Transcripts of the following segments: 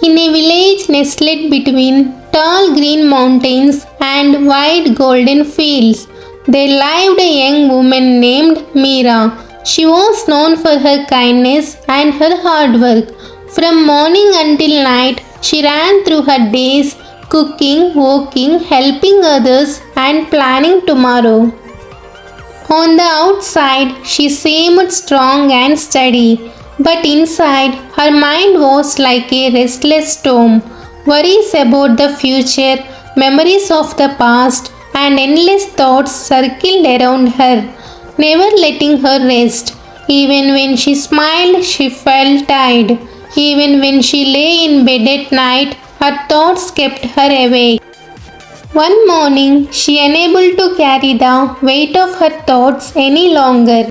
In a village nestled between tall green mountains and wide golden fields, there lived a young woman named Meera. She was known for her kindness and her hard work. From morning until night, she ran through her days, cooking, working, helping others, and planning tomorrow. On the outside, she seemed strong and steady, but inside, her mind was like a restless storm. Worries about the future, memories of the past, and endless thoughts circled around her, never letting her rest. Even when she smiled, she felt tired. Even when she lay in bed at night, her thoughts kept her awake. One morning, she unable to carry the weight of her thoughts any longer.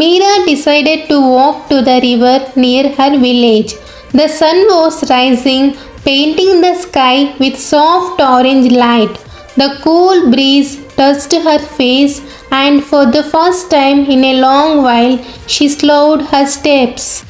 Meera decided to walk to the river near her village. The sun was rising, painting the sky with soft orange light. The cool breeze touched her face, and for the first time in a long while, she slowed her steps.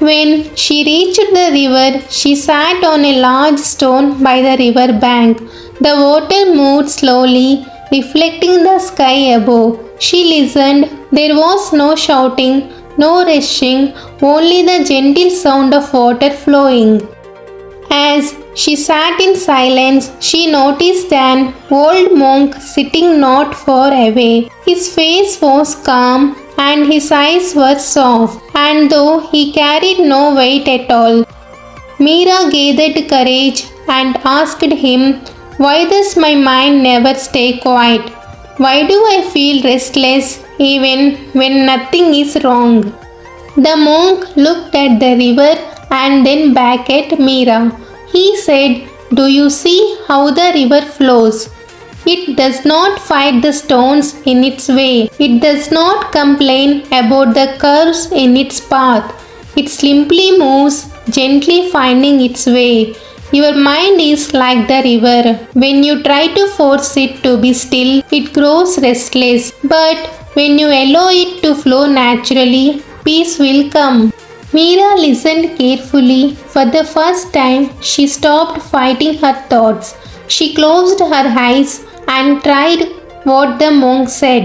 When she reached the river, she sat on a large stone by the river bank. The water moved slowly, reflecting the sky above. She listened. There was no shouting, no rushing, only the gentle sound of water flowing. As she sat in silence, she noticed an old monk sitting not far away. His face was calm and his eyes were soft, and though he carried no weight at all. Meera gathered courage and asked him, "Why does my mind never stay quiet? Why do I feel restless even when nothing is wrong?" The monk looked at the river and then back at Meera. He said, "Do you see how the river flows? It does not fight the stones in its way. It does not complain about the curves in its path. It simply moves, gently finding its way. Your mind is like the river. When you try to force it to be still, it grows restless. But when you allow it to flow naturally, peace will come." Meera listened carefully. For the first time, she stopped fighting her thoughts. She closed her eyes and tried what the monk said.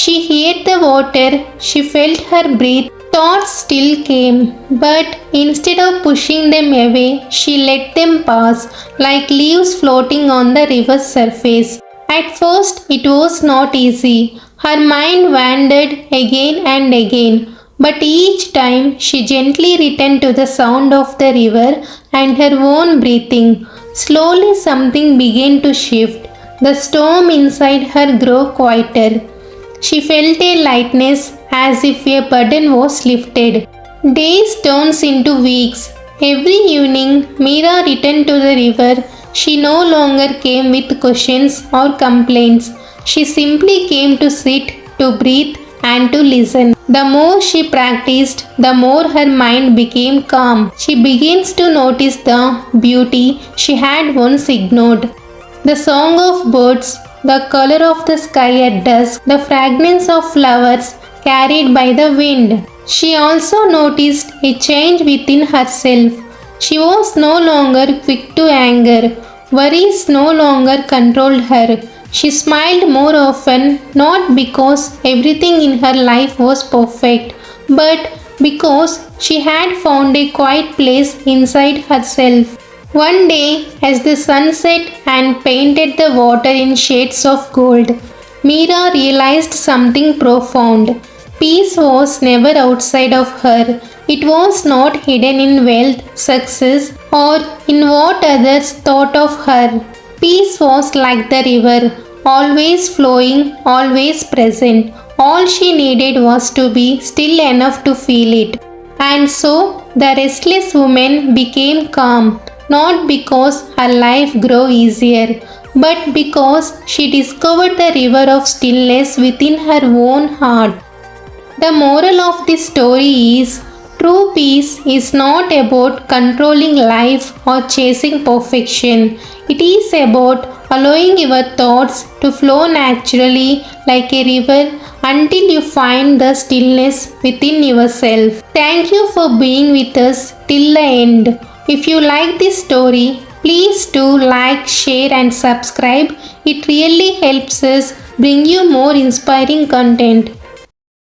She heard the water, she felt her breath. Thoughts still came, but instead of pushing them away, she let them pass like leaves floating on the river's surface. At first, it was not easy. Her mind wandered again and again, but each time she gently returned to the sound of the river and her own breathing. Slowly, something began to shift. The storm inside her grew quieter. She felt a lightness as if a burden was lifted. Days turned into weeks. Every evening, Meera returned to the river. She no longer came with questions or complaints. She simply came to sit, to breathe, and to listen. The more she practiced, the more her mind became calm. She begins to notice the beauty she had once ignored. The song of birds, the color of the sky at dusk, the fragrance of flowers carried by the wind. She also noticed a change within herself. She was no longer quick to anger. Worries no longer controlled her. She smiled more often, not because everything in her life was perfect, but because she had found a quiet place inside herself. One day, as the sun set and painted the water in shades of gold, Meera realized something profound. Peace was never outside of her. It was not hidden in wealth, success, or in what others thought of her. Peace was like the river, always flowing, always present. All she needed was to be still enough to feel it. And so, the restless woman became calm, not because her life grew easier, but because she discovered the river of stillness within her own heart. The moral of this story is, true peace is not about controlling life or chasing perfection. It is about allowing your thoughts to flow naturally like a river until you find the stillness within yourself. Thank you for being with us till the end. If you like this story, please do like, share, and subscribe. It really helps us bring you more inspiring content.